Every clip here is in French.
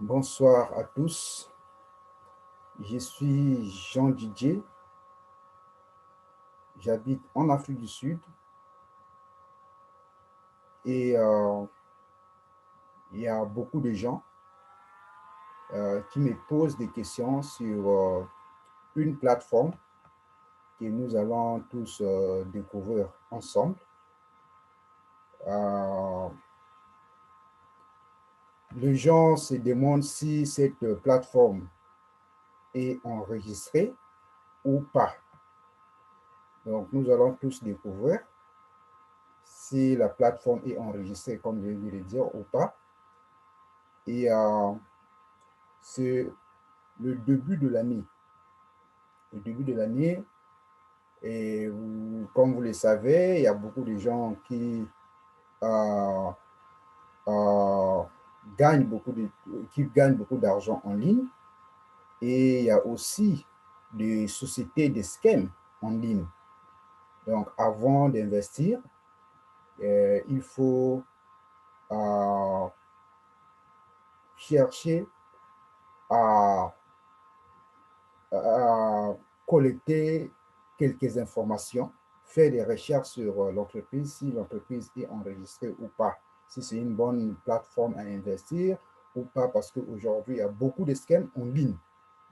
Bonsoir à tous, je suis Jean Didier, j'habite en Afrique du Sud et il y a beaucoup de gens qui me posent des questions sur une plateforme que nous allons tous découvrir ensemble. Euh, les gens se demandent si cette plateforme est enregistrée ou pas. Donc, nous allons tous découvrir si la plateforme est enregistrée, comme je viens de le dire, ou pas. Et c'est le début de l'année. Le début de l'année, et comme vous le savez, il y a beaucoup de gens euh, euh, qui gagnent beaucoup d'argent en ligne. Et il y a aussi des sociétés de scams en ligne. Donc, avant d'investir, il faut euh, chercher à collecter quelques informations, faire des recherches sur l'entreprise, si l'entreprise est enregistrée ou pas, si c'est une bonne plateforme à investir ou pas, parce qu'aujourd'hui, il y a beaucoup de scams en ligne.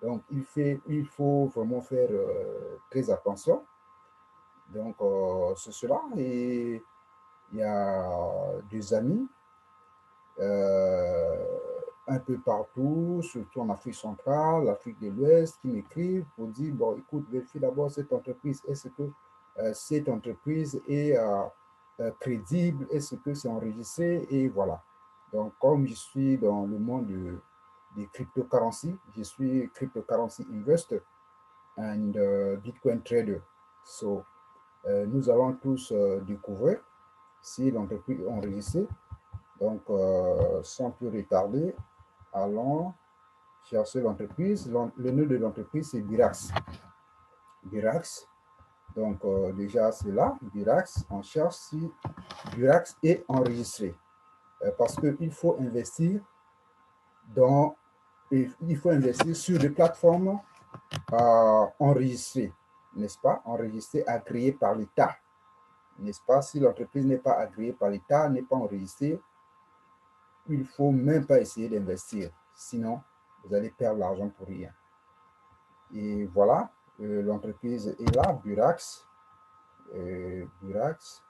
Donc, il faut vraiment faire très attention. Donc, c'est cela. Et il y a des amis euh, un peu partout, surtout en Afrique centrale, l'Afrique de l'Ouest, qui m'écrivent pour dire, bon, écoute, vérifie d'abord cette entreprise. Est-ce que cette entreprise est crédible? Est-ce que c'est enregistré? Et voilà. Donc, comme je suis dans le monde des cryptocurrencies, je suis cryptocurrency investor and Bitcoin trader. So, nous allons tous découvrir si l'entreprise est enregistrée. Donc, sans plus retarder, allons chercher l'entreprise. Le nom de l'entreprise, c'est Birax. Birax. Donc, déjà, c'est là, Birax. On cherche si Birax est enregistré. Parce qu'il faut investir dans, il faut investir sur des plateformes enregistrées, n'est-ce pas? Enregistrées, agréées par l'État, n'est-ce pas? Si l'entreprise n'est pas agréée par l'État, n'est pas enregistrée, il ne faut même pas essayer d'investir. Sinon, vous allez perdre l'argent pour rien. Et voilà, l'entreprise est là, Burax. Burax.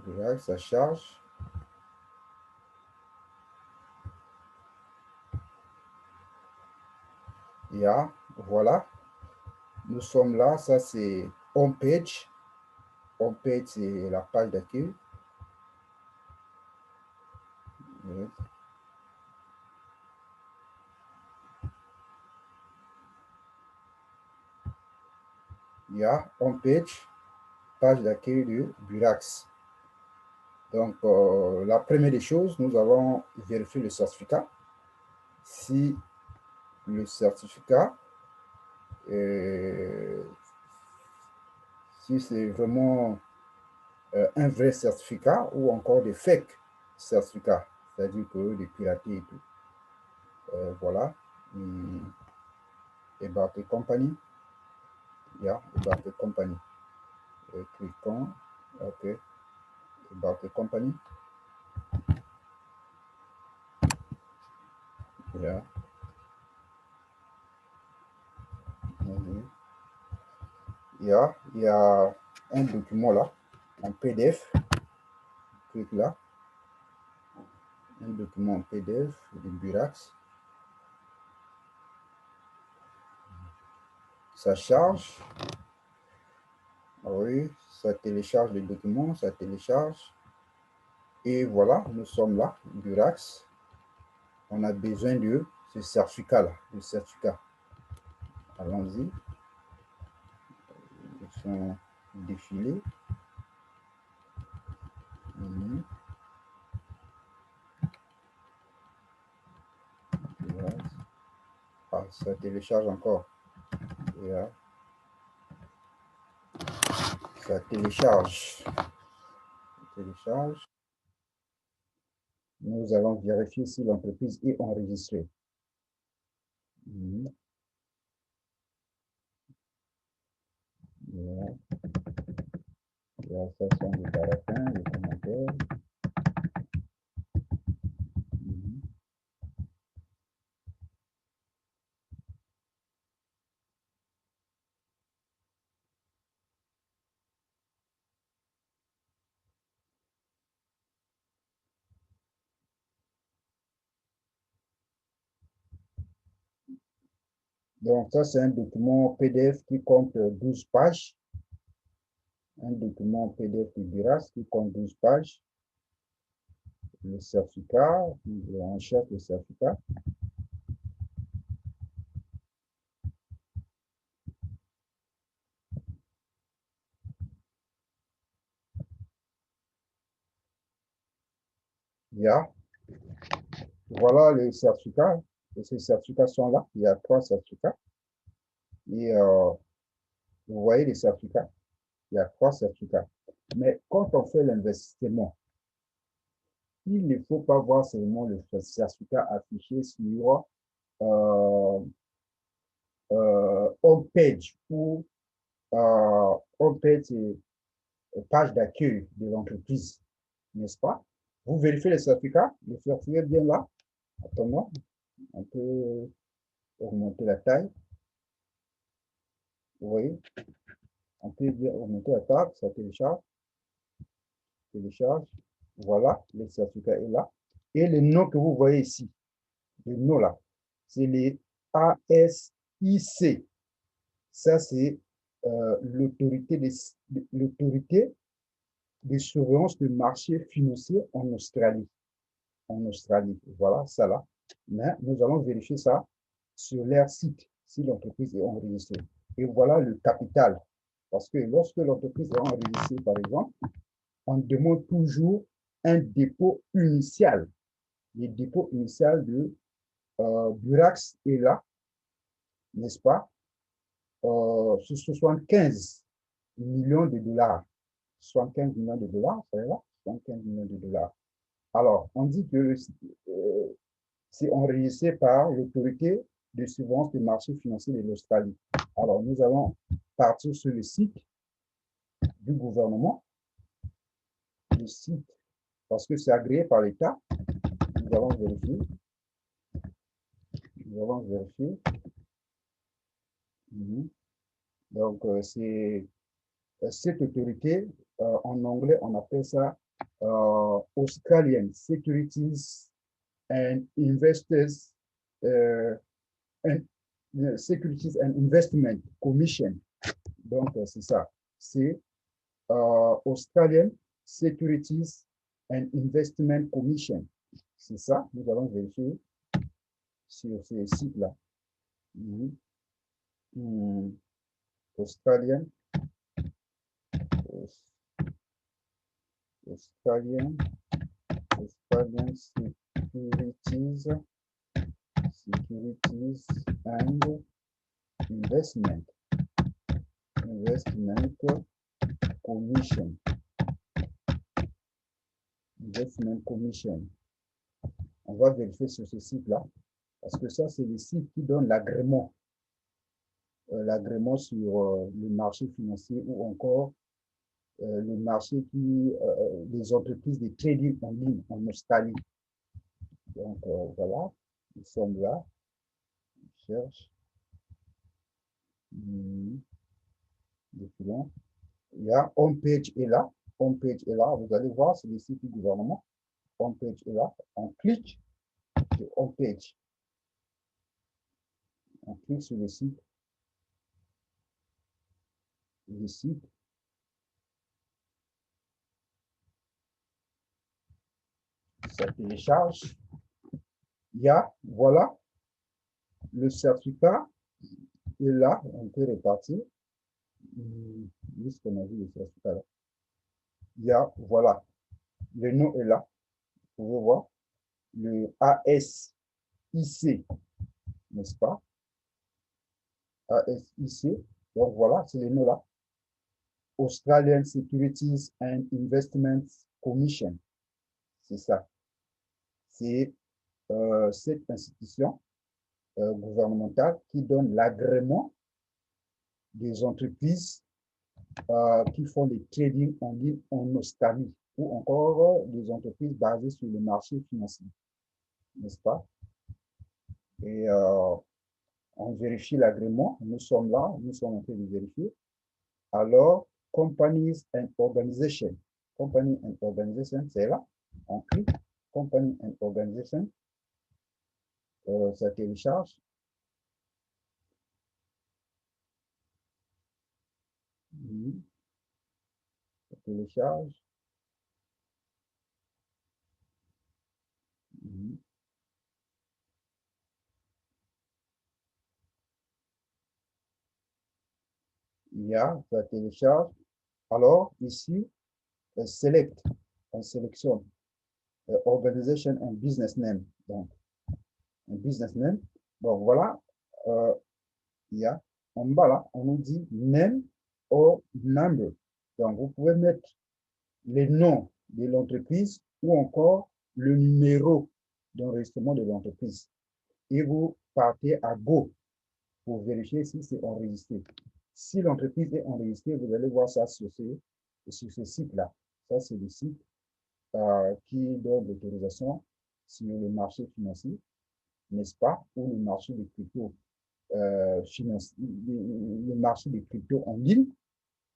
Burax, ça charge. Yeah, voilà. Nous sommes là, ça c'est homepage. Homepage, c'est la page d'accueil. Yes. Yeah, homepage, page d'accueil de Burax. Donc, la première des choses, nous allons vérifier le certificat. Si le certificat, si c'est vraiment un vrai certificat ou encore des fake certificats, c'est-à-dire que des piratés et tout. Voilà. About the company. Yeah, about the company. Cliquons. OK. About the company. Yeah. Yeah. Il y a un document là, en PDF. Clique là. Un document en PDF de Burax. Ça charge. Oui, ça télécharge le document, ça télécharge. Et voilà, nous sommes là, Burax. On a besoin de ce certificat-là, le certificat. Allons-y. Ils sont défilés. Ah, ça télécharge encore. Ça télécharge. Télécharge. Nous allons vérifier si l'entreprise est enregistrée. Voilà. Ça sont les caractères, les commentaires. Donc, ça, c'est un document PDF qui compte 12 pages. Un document PDF de Biras qui compte 12 pages. Le certificat, on cherche le certificat. Voilà les certificats. Et ces certificats sont là. Il y a 3 certificats. Et vous voyez les certificats. Il y a 3 certificats. Mais quand on fait l'investissement, il ne faut pas voir seulement le certificat affiché sur home page ou home page, page d'accueil de l'entreprise, n'est-ce pas? Vous vérifiez le certificat est bien là. Attends-moi, on peut augmenter la taille. Vous voyez, on peut bien augmenter la taille, ça télécharge. Télécharge. Voilà, le certificat est là. Et le nom que vous voyez ici, le nom là, c'est les ASIC. Ça, c'est l'autorité de surveillance du marché financier en Australie. En Australie, voilà, ça là. Mais nous allons vérifier ça sur leur site, si l'entreprise est enregistrée. Et voilà le capital. Parce que lorsque l'entreprise est enregistrée, par exemple, on demande toujours un dépôt initial. Le dépôt initial de Burax est là, n'est-ce pas? Sur 75 millions de dollars. 75 millions de dollars, ça est là, 75 millions de dollars. Alors, on dit que c'est enregistré par l'autorité de surveillance des marchés financiers de l'Australie. Alors, nous allons partir sur le site du gouvernement, le site, parce que c'est agréé par l'État. Nous allons vérifier. Nous allons vérifier. Donc, c'est cette autorité, en anglais, on appelle ça Australian Securities and Investors and Securities and Investment Commission. Donc, c'est ça. C'est Australian Securities and Investment Commission. C'est ça. Nous allons vérifier sur ces sites-là. Australian Securities and Investment Commission. Investment Commission. On va vérifier sur ce site-là, parce que ça, c'est le site qui donne l'agrément. L'agrément sur le marché financier ou encore le marché des entreprises de trading en ligne en Australie. Donc, voilà, nous sommes là. On cherche. Défilons. Il y a Home Page est là. Home Page est là. Vous allez voir, c'est le site du gouvernement. Home Page est là. On clique sur Home Page. On clique sur le site. Le site. Ça télécharge. Il y a, voilà, le certificat est là. On peut répartir. Juste qu'on a vu le certificat là. Il y a, voilà, le nom est là. Vous pouvez voir. Le ASIC, n'est-ce pas? ASIC. Donc voilà, c'est le nom là. Australian Securities and Investments Commission. C'est ça. C'est cette institution gouvernementale qui donne l'agrément des entreprises qui font des trading en ligne en Australie ou encore des entreprises basées sur le marché financier, n'est-ce pas? Et on vérifie l'agrément. Nous sommes là, nous sommes en train de vérifier. Alors, companies and organization. Company and organization, c'est là. On clique. Company and organization. Ça télécharge. Ça télécharge. Il y a, ça télécharge. Alors, ici, select. On sélectionne. Organization and business name. Donc, un business name. Donc, voilà. Il y a en bas là, on nous dit name or number. Donc, vous pouvez mettre les noms de l'entreprise ou encore le numéro d'enregistrement de l'entreprise. Et vous partez à Go pour vérifier si c'est enregistré. Si l'entreprise est enregistrée, vous allez voir ça sur ce site-là. Ça, c'est le site qui donne l'autorisation sur le marché financier, n'est-ce pas, ou le marché des crypto le marché des cryptos en ligne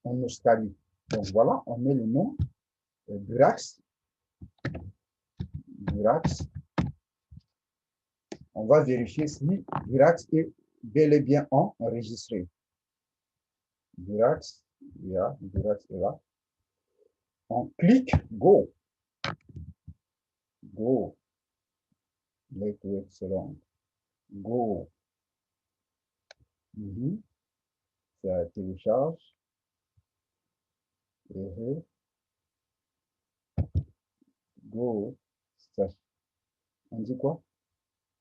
en Australie. Donc voilà, on met le nom Burax. Burax. On va vérifier si Burax est bel et bien enregistré. Burax, Burax est là. On clique Go. Go. Let's wait so long. Go. Ça télécharge. Go. Ça, on dit quoi?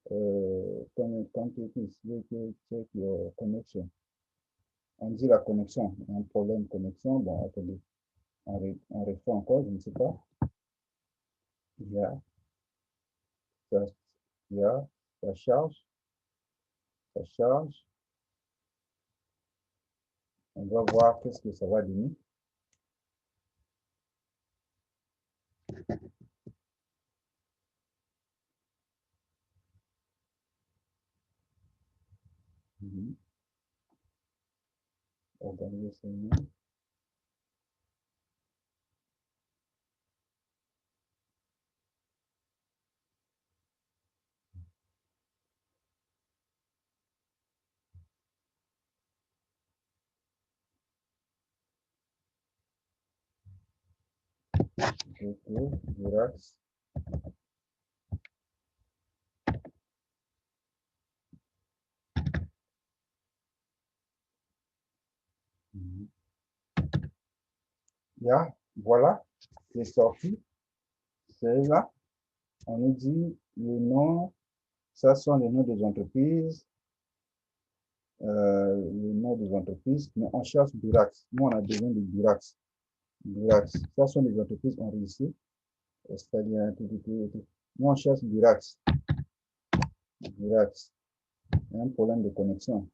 Quand tu check your connection. On dit la connexion, un problème de connexion. Bon, attendez, on refait encore, je ne sais pas. Il y a, ça charge, ça charge. On va voir qu'est-ce que ça va donner. Organisation. Burax. Yeah, voilà, c'est sorti. C'est là. On nous dit le nom, ça sont les noms des entreprises. Les noms des entreprises, mais on cherche Burax. Nous, on a besoin de Burax. Burax, ça sont les entreprises enregistrées. C'est-à-dire, nous, on cherche Burax. Burax. Il y a un problème de connexion.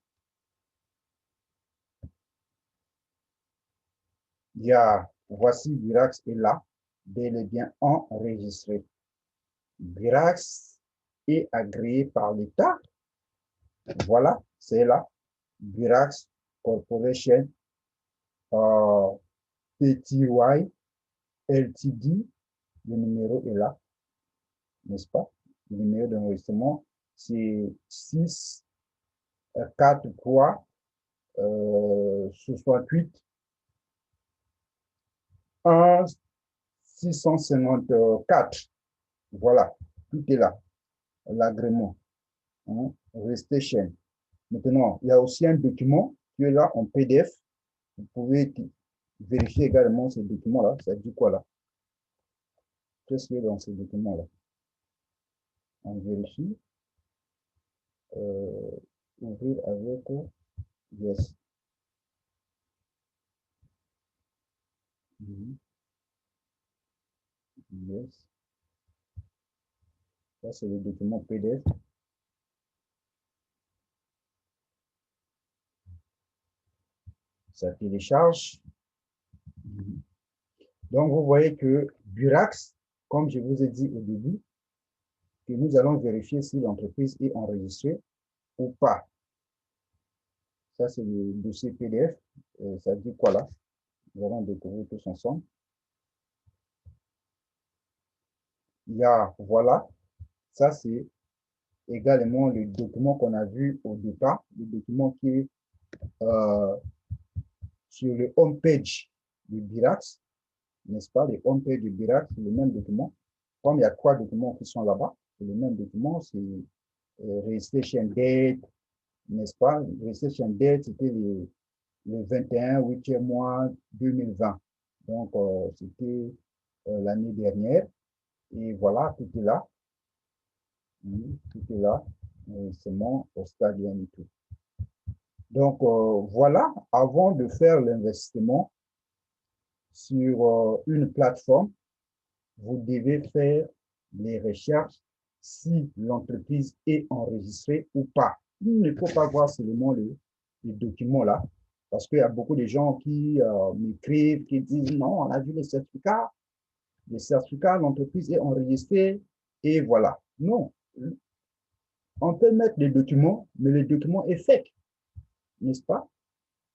Il y a, voici Burax est là, bel et bien enregistré. Burax est agréé par l'État. Voilà, c'est là. Burax Corporation PTY LTD. Le numéro est là, n'est-ce pas? Le numéro d'enregistrement, c'est 6 4 3 68 1 654. Voilà, tout est là. L'agrément. Hein? Restation. Maintenant, il y a aussi un document qui est là en PDF. Vous pouvez vérifier également ce document-là. Ça dit quoi là? Qu'est-ce qu'il y a dans ce document-là? On vérifie. Ouvrir avec yes. Mhm. Yes. Ça, c'est le document PDF. Ça télécharge. Mhm. Donc, vous voyez que Burax, comme je vous ai dit au début, que nous allons vérifier si l'entreprise est enregistrée ou pas. Ça, c'est le dossier PDF. Ça dit quoi là? Nous allons découvrir tous ensemble. Il y a, voilà, ça c'est également le document qu'on a vu au départ, le document qui est sur le home page du Birax, n'est-ce pas? Le home page du Birax, c'est le même document. Comme il y a trois documents qui sont là-bas, c'est le même document, c'est registration date, n'est-ce pas? Registration date, c'était le 21 8e mois 2020. Donc, c'était l'année dernière. Et voilà, tout est là. Tout est là. C'est mon australien et tout. Donc, voilà, avant de faire l'investissement sur une plateforme, vous devez faire les recherches si l'entreprise est enregistrée ou pas. Il ne faut pas voir seulement les documents là, parce qu'il y a beaucoup de gens qui m'écrivent, qui disent non, on a vu les certificats, l'entreprise est enregistrée et voilà. Non, on peut mettre des documents, mais le document est fake, n'est-ce pas?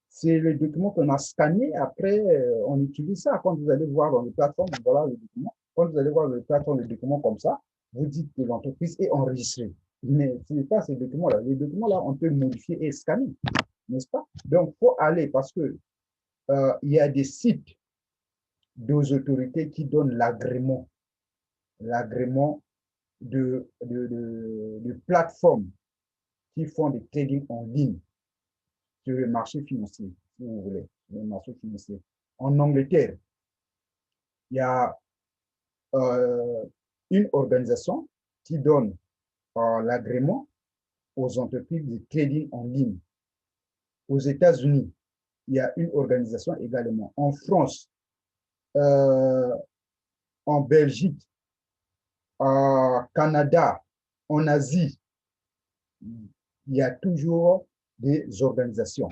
C'est le document qu'on a scanné, après on utilise ça. Quand vous allez voir dans les plateformes, voilà le document. Quand vous allez voir dans les plateformes le document comme ça, vous dites que l'entreprise est enregistrée. Mais ce n'est pas ces documents-là. Les documents-là, on peut modifier et scanner, n'est-ce pas? Donc, il faut aller parce que il y a des sites des autorités qui donnent l'agrément de plateformes qui font des trading en ligne sur le marché financier, si vous voulez, le marché financier. En Angleterre, il y a euh, une organisation qui donne l'agrément aux entreprises de trading en ligne. Aux États-Unis, il y a une organisation également. En France, euh, en Belgique, au Canada, en Asie, il y a toujours des organisations,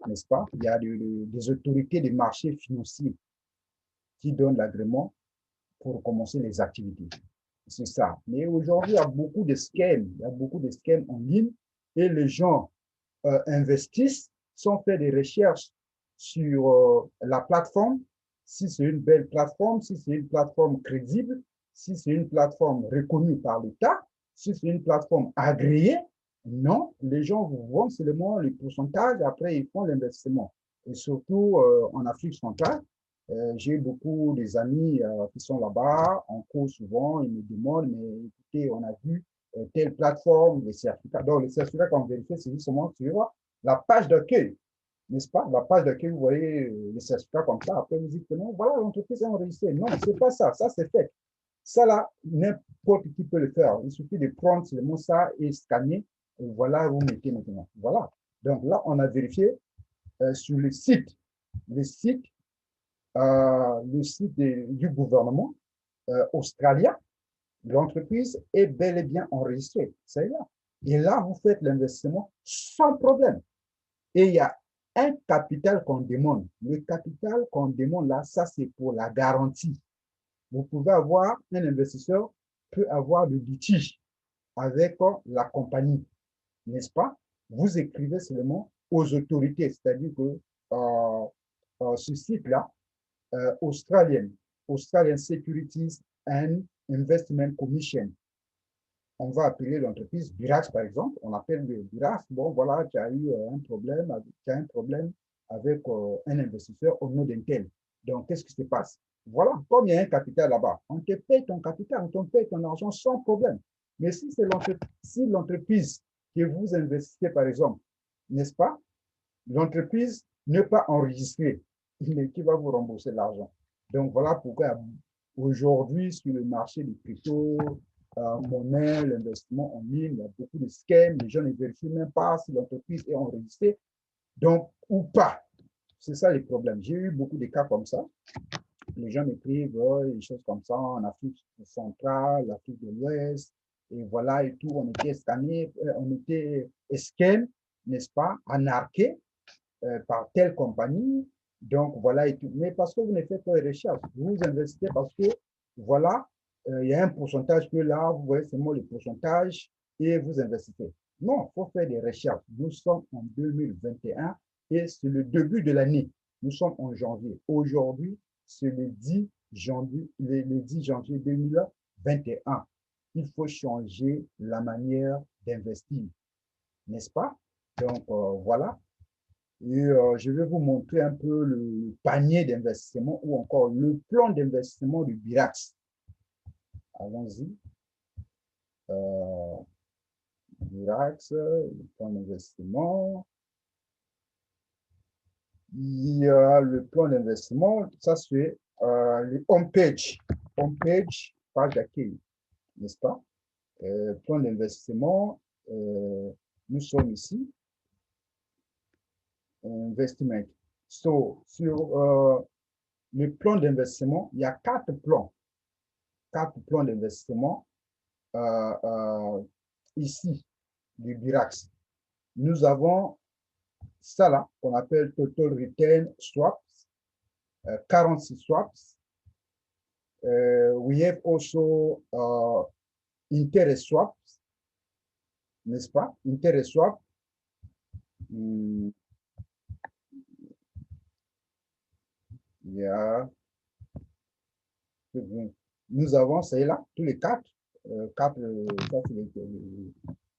n'est-ce pas? Il y a des autorités des marchés financiers qui donnent l'agrément pour commencer les activités. C'est ça. Mais aujourd'hui, il y a beaucoup de scams. Il y a beaucoup de scams en ligne et les gens investissent sans faire des recherches sur la plateforme, si c'est une belle plateforme, si c'est une plateforme crédible, si c'est une plateforme reconnue par l'État, si c'est une plateforme agréée. Non, les gens vous vendent seulement les pourcentages, après ils font l'investissement. Et surtout en Afrique centrale, j'ai beaucoup des amis qui sont là-bas, en cours souvent, ils me demandent, mais écoutez, on a vu telle plateforme, les certificats. Donc, les certificats qu'on vérifie, c'est justement sur la page d'accueil, n'est-ce pas? La page d'accueil, vous voyez les certificats comme ça, après vous dites que non, voilà, l'entreprise est enregistrée. Non, c'est pas ça, ça c'est fait. Ça là, n'importe qui peut le faire. Il suffit de prendre seulement ça et scanner, et voilà, vous mettez maintenant. Voilà. Donc là, on a vérifié sur le site du gouvernement australien, l'entreprise est bel et bien enregistrée. C'est là. Et là, vous faites l'investissement sans problème. Et il y a un capital qu'on demande. Le capital qu'on demande là, ça c'est pour la garantie. Vous pouvez avoir, un investisseur peut avoir de litige avec la compagnie, n'est-ce pas? Vous écrivez seulement aux autorités, c'est-à-dire que ce site-là, Australian, Australian Securities and Investment Commission. On va appeler l'entreprise Birax, par exemple. On appelle le Birax. Bon, voilà, tu as eu un problème avec un investisseur au nom d'un tel. Donc, qu'est-ce qui se passe? Voilà, comme il y a un capital là-bas, on te paye ton capital, on te paye ton argent sans problème. Mais si l'entreprise que vous investissez, par exemple, n'est-ce pas, l'entreprise n'est pas enregistrée, mais qui va vous rembourser l'argent. Donc, voilà pourquoi aujourd'hui, sur le marché des crypto, monnaie, l'investissement en ligne, il y a beaucoup de scams. Les gens ne vérifient même pas si l'entreprise est enregistrée, donc, ou pas. C'est ça les problèmes. J'ai eu beaucoup de cas comme ça. Les gens m'écrivent des choses comme ça en Afrique centrale, l'Afrique de l'Ouest, et voilà et tout. On était scanné, on était scan, n'est-ce pas, anarqué par telle compagnie. Donc voilà et tout. Mais parce que vous ne faites pas de recherche, vous investissez parce que voilà, il y a un pourcentage que là, vous voyez seulement le pourcentage et vous investissez. Non, il faut faire des recherches. Nous sommes en 2021 et c'est le début de l'année. Nous sommes en janvier. Aujourd'hui, c'est le 10 janvier, le 10 janvier 2021. Il faut changer la manière d'investir, n'est-ce pas? Donc, voilà. Et je vais vous montrer un peu le panier d'investissement ou encore le plan d'investissement du BIRAX. Allons-y. Euh, BIRAX, le plan d'investissement. Il y a le plan d'investissement, ça c'est le homepage, page d'accueil, n'est-ce pas? Plan d'investissement, nous sommes ici, investment. So, sur le plan d'investissement, il y a quatre plans d'investissement ici du BIRAX. Nous avons ça là, qu'on appelle Total Return Swaps, 46 swaps. We have also interest swaps, n'est-ce pas? Interest swap. Yeah. Nous avons, c'est là, tous les quatre. Ça, c'est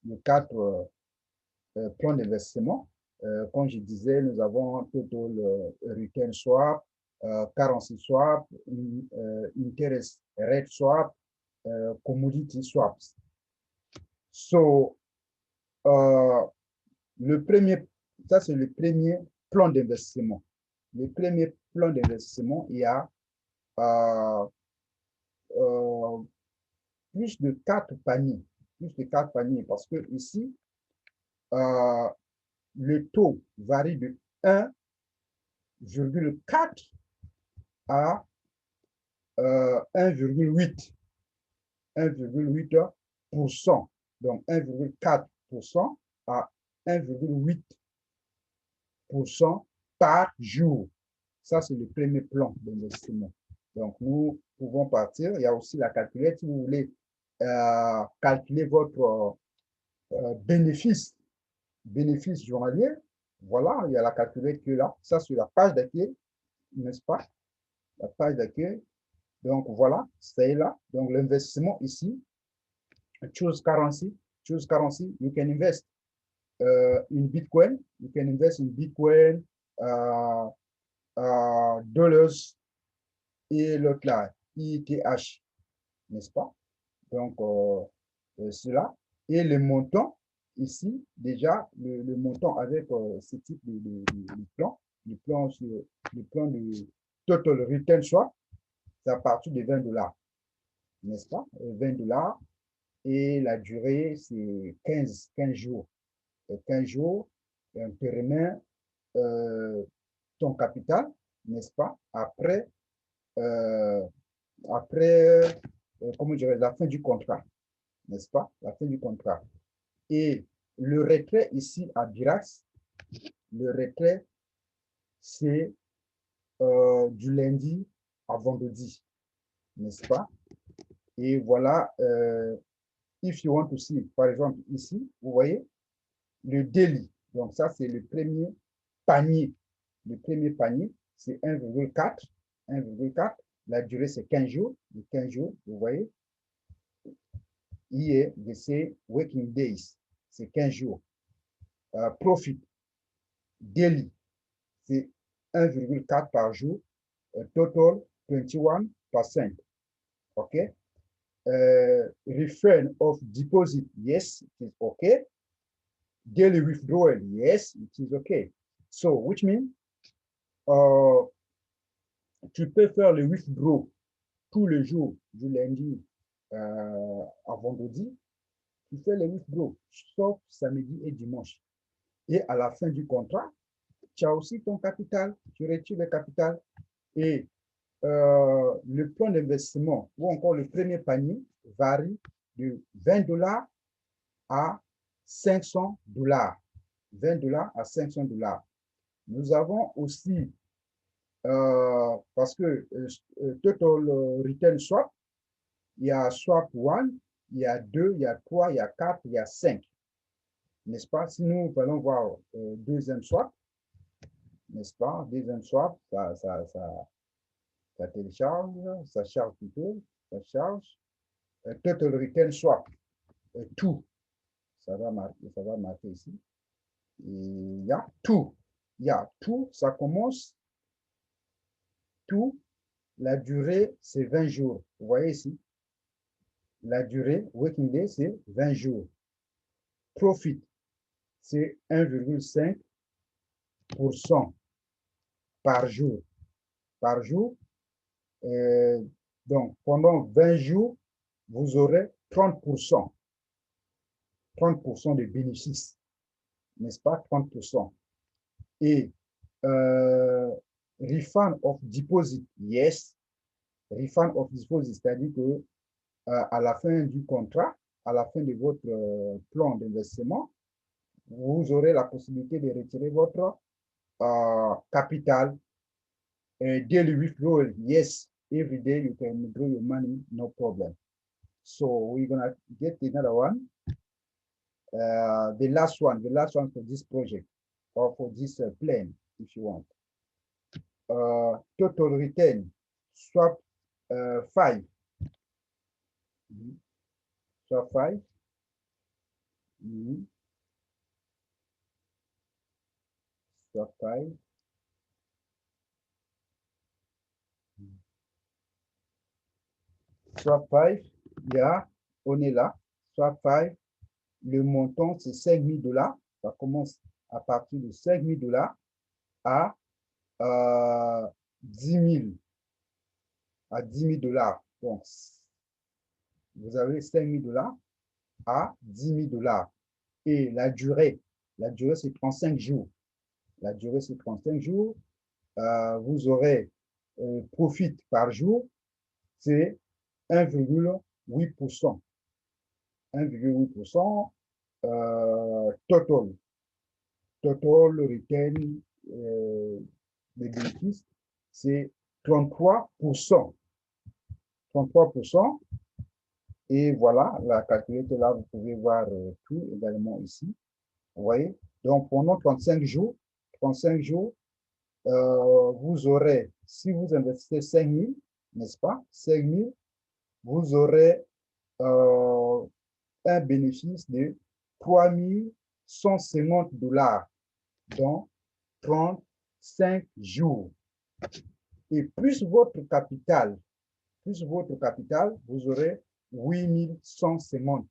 les quatre plans d'investissement. Comme je disais, nous avons Total Return Swap, Currency Swap, Interest Rate Swap, Commodity Swaps. So, le premier, ça c'est le premier plan d'investissement. Le premier plan d'investissement, il y a plus de 4 paniers. Plus de 4 paniers parce que ici, le taux varie de 1,4 à 1,8. 1,8%. Donc 1,4% à 1,8% par jour. Ça, c'est le premier plan d'investissement. Donc, nous pouvons partir. Il y a aussi la calculette. Si vous voulez calculer votre bénéfice journalier, voilà, il y a la calculette qui est là. Ça, c'est la page d'accueil, n'est-ce pas? La page d'accueil. Donc, voilà, c'est là. Donc, l'investissement ici, choose currency, you can invest in Bitcoin, you can invest in Bitcoin, dollars et l'autre là, ETH, n'est-ce pas? Donc, cela. Et le montant, ici, déjà, le montant avec ce type de plan, le plan de Total Return Swap, c'est à partir de 20 $, n'est-ce pas? 20 $. Et la durée, c'est 15 jours. 15 jours, et on te remet ton capital, n'est-ce pas? Après, comment dirais, la fin du contrat, n'est-ce pas? La fin du contrat. Et le retrait ici à Birax, le retrait, c'est du lundi à vendredi, n'est-ce pas? Et voilà, if you want to see, par exemple, ici, vous voyez, le daily. Donc, ça, c'est le premier panier. Le premier panier, c'est 1,4. 1,4. La durée, c'est 15 jours. Les 15 jours, vous voyez. Here, they say working days. C'est 15 jours. Profit daily, c'est 1,4 par jour. Total, 21%. OK? Return of deposit, yes, it is okay. Daily withdrawal, yes, it is okay. So, which means tu peux faire le withdraw tous les jours, du lundi à vendredi. Tu fais le withdraw, sauf samedi et dimanche. Et à la fin du contrat, tu as aussi ton capital. Tu retires le capital. Et le plan d'investissement ou encore le premier panier varie de 20 $ à 500 $. 20 $ à 500 $. Nous avons aussi, parce que Total Return Swap, il y a Swap 1, il y a 2, il y a 3, il y a 4, il y a 5. N'est-ce pas? Si nous allons voir deuxième swap, n'est-ce pas? Deuxième swap, ça télécharge, ça charge plutôt, ça charge. Total Return Swap, tout, ça va marquer ici. Il y a tout. Il y a tout, ça commence, tout, la durée, c'est 20 jours. Vous voyez ici, la durée, working day, c'est 20 jours. Profit, c'est 1,5% par jour. Par jour. Donc, pendant 20 jours, vous aurez 30%. 30% de bénéfices. N'est-ce pas? 30%. Et refund of deposit, yes. Refund of deposit, c'est-à-dire que à la fin du contrat, à la fin de votre plan d'investissement, vous aurez la possibilité de retirer votre capital. Daily withdrawal, yes. Every day you can withdraw your money, no problem. So we're gonna get another one. The last one for this project or for this plan, if you want. Total return, swap 5. Swap 5. Swap 5. Swap 5, yeah, on est là. Swap 5, le montant c'est 5 000 $. Ça commence à partir de 5 000 $ à 10 000. À 10 000 $. Donc, vous avez 5 000 $ à 10 000 $. Et la durée c'est 35 jours. La durée, c'est 35 jours. Vous aurez profit par jour, c'est 1,8%. 1,8% total. Total return des bénéfices, c'est 33%. 33%. Et voilà, la calculette là, vous pouvez voir tout également ici. Vous voyez? Donc, pendant 35 jours, vous aurez, si vous investissez 5 000, n'est-ce pas? 5 000, vous aurez un bénéfice de 3 150 $ dans 35 jours. Et plus votre capital, vous aurez 8 150.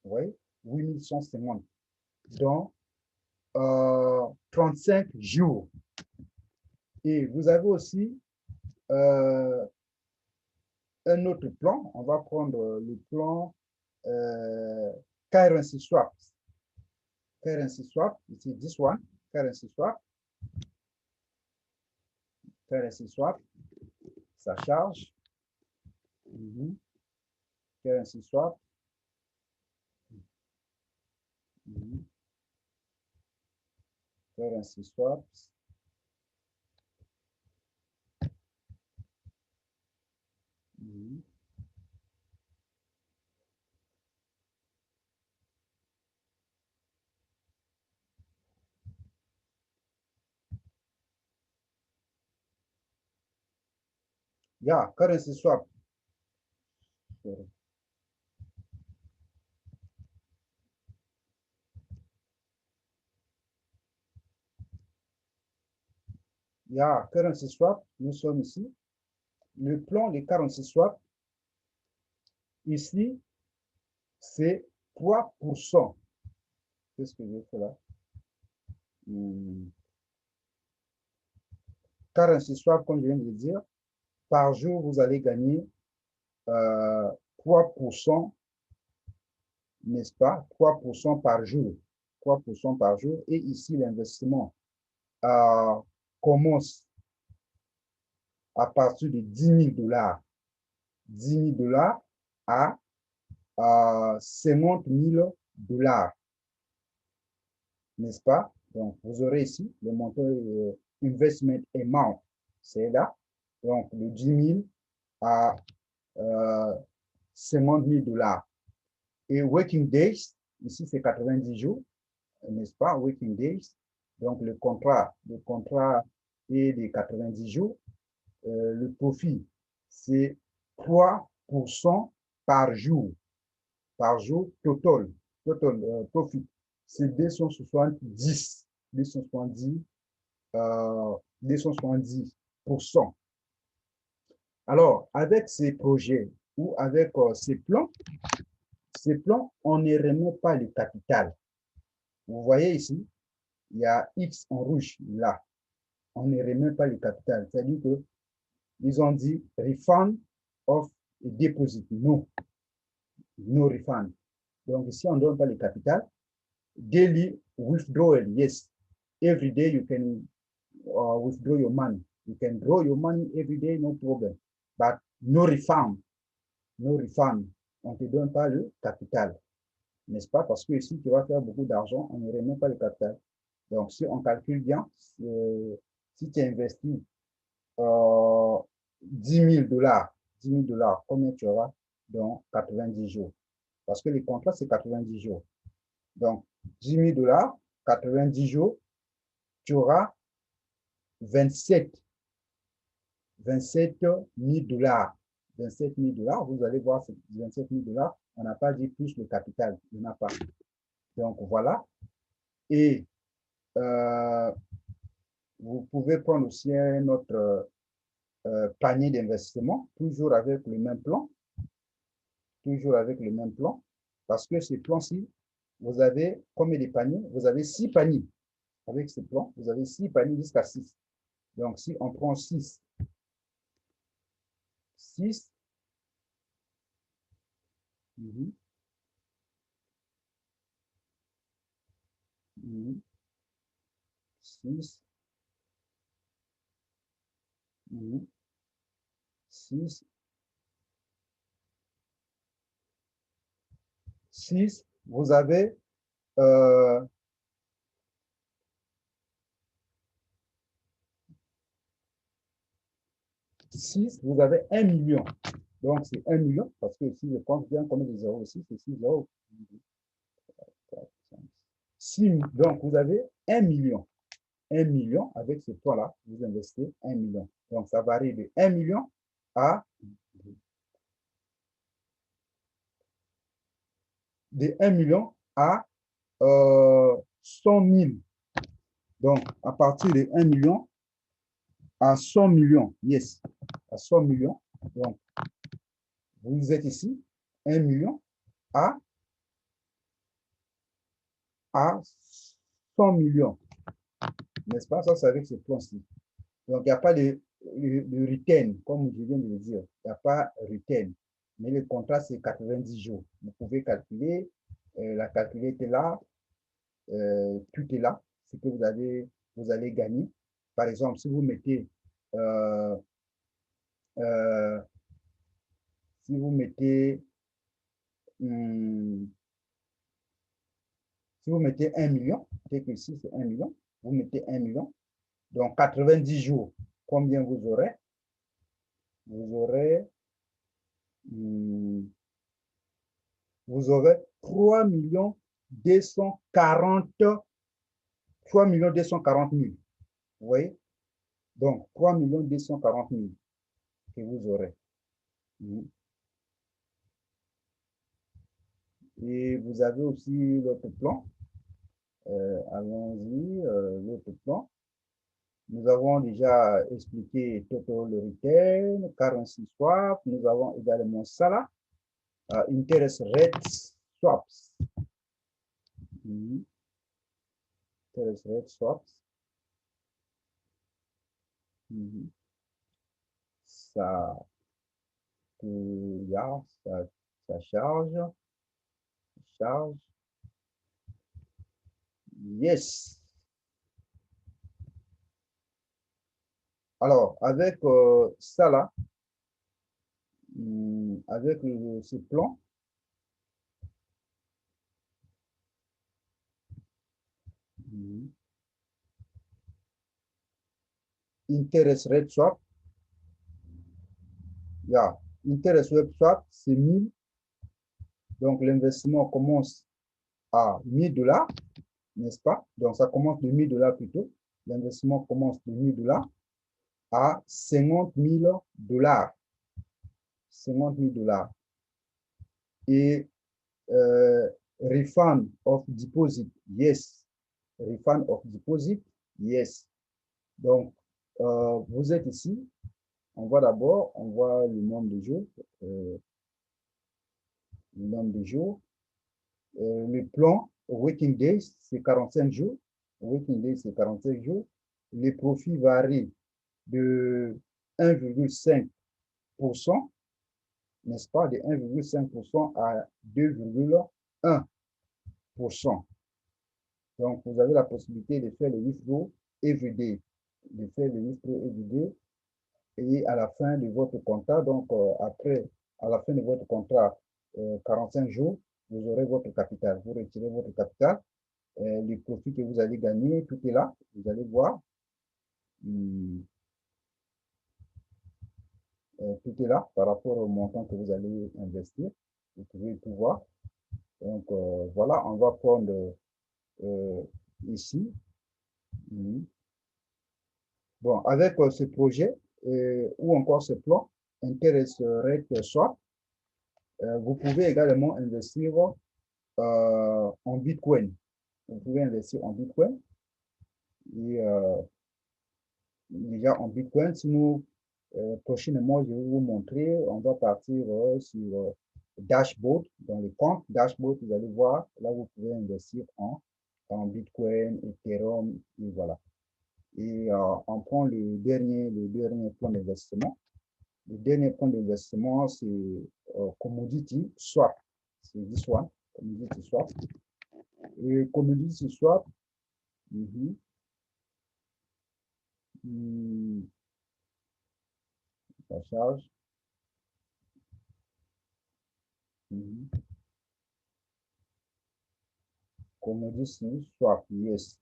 Vous voyez? 8 150 dans 35 jours. Et vous avez aussi un autre plan. On va prendre le plan currency swap. Currency swap, ici, this one, currency swap. Currency swap, ça charge. Currency swap. Currency swaps. Yeah, currency swap. Sorry. Yeah, currency swap, nous sommes ici. Le plan de currency swap, ici, c'est 3%. Qu'est-ce que j'ai fait là? Currency swap, comme je viens de le dire, par jour, vous allez gagner 3%, n'est-ce pas? 3% par jour. 3% par jour. Et ici, l'investissement commence à partir de 10 000 dollars. 10 000 dollars à 50 000 dollars, n'est-ce pas? Donc, vous aurez ici le montant investment amount, c'est là. Donc, de 10 000 à 50 000 dollars. Et working days, ici, c'est 90 jours, n'est-ce pas? Working days. Donc, le contrat est de 90 jours. Le profit, c'est 3% par jour. Par jour, total profit, c'est 270, 270%. Alors, avec ces projets ou avec ces plans, on ne remet pas le capital. Vous voyez ici, il y a X en rouge là. On ne remet pas le capital. C'est-à-dire qu'ils ont dit refund of deposit. No. No refund. Donc, ici, on ne donne pas le capital. Daily withdrawal, yes. Every day you can withdraw your money. You can draw your money every day, no problem. But no refund. No refund. On ne te donne pas le capital. N'est-ce pas? Parce que ici, tu vas faire beaucoup d'argent, on ne remet pas le capital. Donc, si on calcule bien, si tu investis 10 000 dollars, 10 000 dollars, combien tu auras dans 90 jours? Parce que les contrats, c'est 90 jours. Donc, 10 000 dollars, 90 jours, tu auras 27 000 dollars. 27 000 dollars, vous allez voir, 27 000 dollars, on n'a pas dit plus le capital, il n'y en a pas. Donc, voilà. Et vous pouvez prendre aussi un autre panier d'investissement, toujours avec le même plan. Toujours avec le même plan. Parce que ce plan-ci, vous avez combien de paniers? Vous avez 6 paniers. Avec ce plan, vous avez 6 paniers jusqu'à 6. Donc, si on prend 6, 6, mm -hmm, mm -hmm, 6, mm -hmm, 6, 6, vous avez 6, vous avez 1 million. Donc, c'est 1 million, parce que si je compte bien combien de zéros aussi, c'est 6 zéros. 6, donc, vous avez 1 million. 1 million, avec ce plan-là, vous investissez 1 million. Donc, ça varie de 1 million à de 1 million à 100 000. Donc, à partir de 1 million à 100 millions, yes, à 100 millions. Donc, vous êtes ici, 1 million à 100 millions. N'est-ce pas? Ça, c'est avec ce plan-ci. Donc, il n'y a pas de return, comme je viens de le dire. Il n'y a pas return. Mais le contrat, c'est 90 jours. Vous pouvez calculer. La calculette est là. Tout est là. Ce que vous allez gagner. Par exemple, si vous mettez si vous mettez si vous mettez 1 million, peut-être que ici c'est 1 million, vous mettez 1 million, donc 90 jours, combien vous aurez? Vous aurez 3 240 000. Vous voyez? Donc, 3 240 000 que vous aurez. Et vous avez aussi l'autre plan. Allons-y, l'autre plan. Nous avons déjà expliqué Total Return, Currency Swap. Nous avons également ça là. Interest Rate Swaps. Interest Rate Swaps. Ça, ça charge. Charge. Yes. Alors, avec ça là, avec ce plan, interest rate swap, yeah. Interest rate swap, c'est 1000. Donc, l'investissement commence à 1000 $, n'est-ce pas? Donc, ça commence de 1000 $ plutôt. L'investissement commence de 1000 $ à 50 000 $. 50 000 $. Et refund of deposit, yes. Refund of deposit, yes. Donc, vous êtes ici. On voit d'abord, on voit le nombre de jours. Le nombre de jours. Le plan Working Days, c'est 45 jours. Working Days, c'est 45 jours. Les profits varient de 1,5%, n'est-ce pas, de 1,5% à 2,1%. Donc, vous avez la possibilité de faire le withdraw everyday, de faire le withdraw everyday, et à la fin de votre contrat, donc après, à la fin de votre contrat, 45 jours, vous aurez votre capital. Vous retirez votre capital, les profits que vous allez gagner, tout est là. Vous allez voir. Tout est là par rapport au montant que vous allez investir. Vous pouvez tout voir. Donc, voilà, on va prendre ici. Bon, avec ce projet ou encore ce plan, Interest Rate Swap, vous pouvez également investir en Bitcoin. Vous pouvez investir en Bitcoin. Et déjà en Bitcoin, si nous, prochainement, je vais vous montrer, on va partir sur Dashboard, dans le compte Dashboard, vous allez voir, là vous pouvez investir en Bitcoin, Ethereum, et voilà. Et on prend le dernier plan d'investissement. Le dernier plan d'investissement, c'est Commodity Swap. C'est this one, Commodity Swap. Et Commodity Swap, ça charge. Commodity Swap, yes.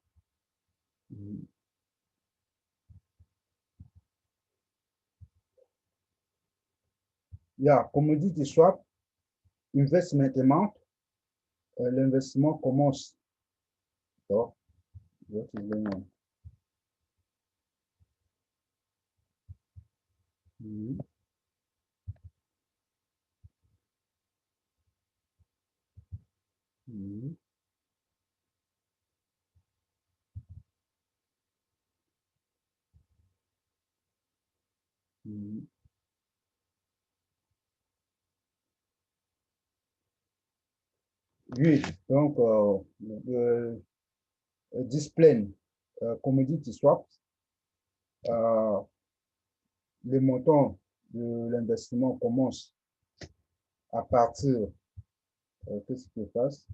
Yeah, Commodity Swap, investment amount, l'investissement commence. So, what is going on? Oui, donc, display Commodity Swap, le montant de l'investissement commence à partir, qu'est-ce qui se passe?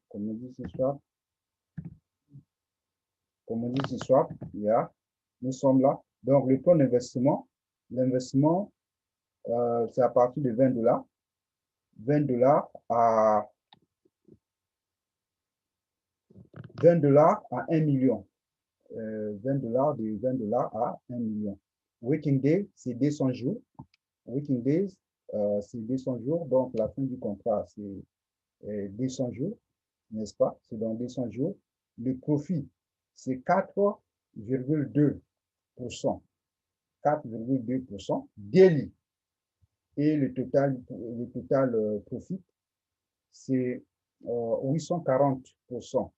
Commodity Swap, Commodity Swap, yeah. Nous sommes là. Donc, le plan d'investissement, l'investissement, c'est à partir de 20 $. 20 $ à 20 $ à 1 million. 20 $ de 20 $ à 1 million. Working Day, c'est 200 jours. Working Days, c'est 200 jours. Donc, la fin du contrat, c'est 200 jours, n'est-ce pas? C'est dans 200 jours. Le profit, c'est 4,2%. 4,2% daily. Et le total profit, c'est 840%.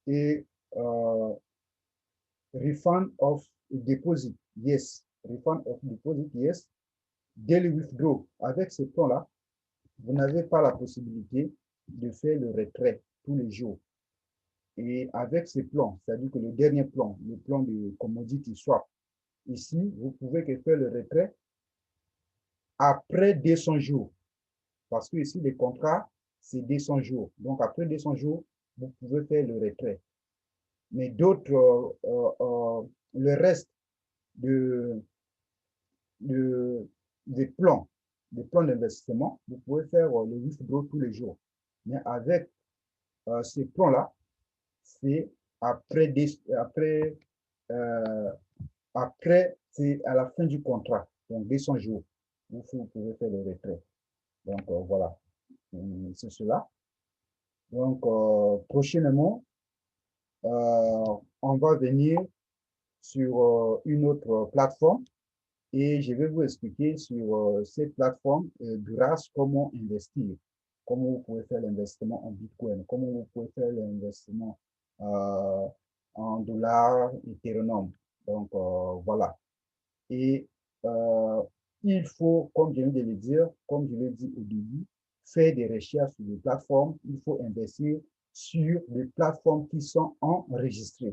Et refund of deposit, yes. Refund of deposit, yes. Daily withdraw. Avec ce plan-là, vous n'avez pas la possibilité de faire le retrait tous les jours. Et avec ces plans, c'est-à-dire que le dernier plan, le plan de commodity swap, ici, vous pouvez que faire le retrait après 200 jours. Parce que ici, les contrats, c'est 200 jours. Donc, après 200 jours, vous pouvez faire le retrait. Mais d'autres, le reste de, de, des plans d'investissement, vous pouvez faire le withdraw tous les jours. Mais avec ces plans-là, c'est après, euh, après c'est à la fin du contrat, donc 200 jours, vous pouvez faire le retrait. Donc, voilà, c'est cela. Donc, prochainement, on va venir sur une autre plateforme et je vais vous expliquer sur cette plateforme grâce comment investir, comment vous pouvez faire l'investissement en Bitcoin, comment vous pouvez faire l'investissement en dollars, Ethereum. Donc, voilà. Et euh, il faut, comme je viens de le dire, comme je l'ai dit au début, faire des recherches sur les plateformes. Il faut investir sur des plateformes qui sont enregistrées,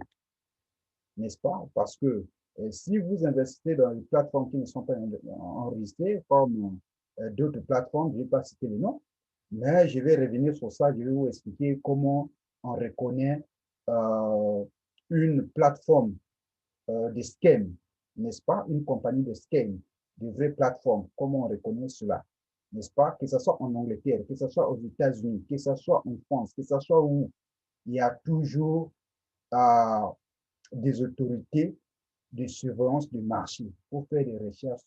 n'est-ce pas? Parce que si vous investissez dans les plateformes qui ne sont pas enregistrées, comme d'autres plateformes, je ne vais pas citer les noms, mais je vais revenir sur ça, je vais vous expliquer comment on reconnaît euh, une plateforme de scam, n'est-ce pas? Une compagnie de scam, de vraies plateformes, comment on reconnaît cela? N'est-ce pas? Que ce soit en Angleterre, que ce soit aux États-Unis, que ce soit en France, que ce soit où, il y a toujours euh, des autorités de surveillance du marché pour faire des recherches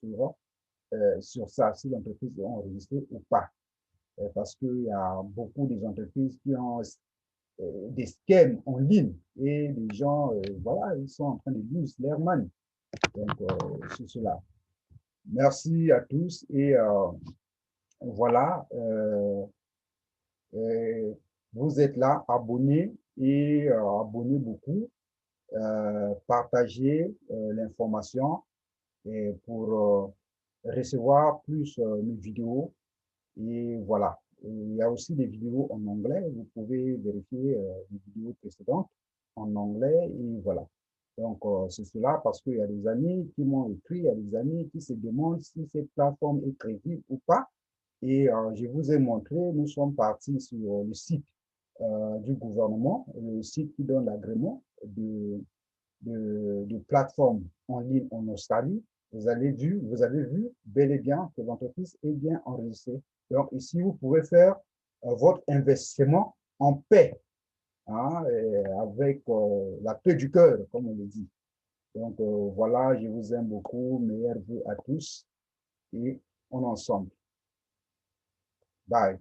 sur ça, si l'entreprise est enregistrée ou pas. Parce qu'il y a beaucoup d'entreprises qui ont des scams en ligne et les gens, voilà, ils sont en train de lose their money. Donc, c'est cela. Merci à tous et voilà, vous êtes là, abonnez et abonnez beaucoup, partagez l'information et pour recevoir plus mes vidéos. Et voilà. Et il y a aussi des vidéos en anglais. Vous pouvez vérifier les vidéos précédentes en anglais. Et voilà. Donc, c'est cela parce qu'il y a des amis qui m'ont écrit, il y a des amis qui se demandent si cette plateforme est crédible ou pas. Et je vous ai montré, nous sommes partis sur le site du gouvernement, le site qui donne l'agrément de plateforme en ligne en Australie. Vous avez vu bel et bien que l'entreprise est bien enregistrée. Donc ici, vous pouvez faire votre investissement en paix, hein, avec la paix du cœur, comme on le dit. Donc voilà, je vous aime beaucoup, meilleurs vœux à tous et on est ensemble. Bye.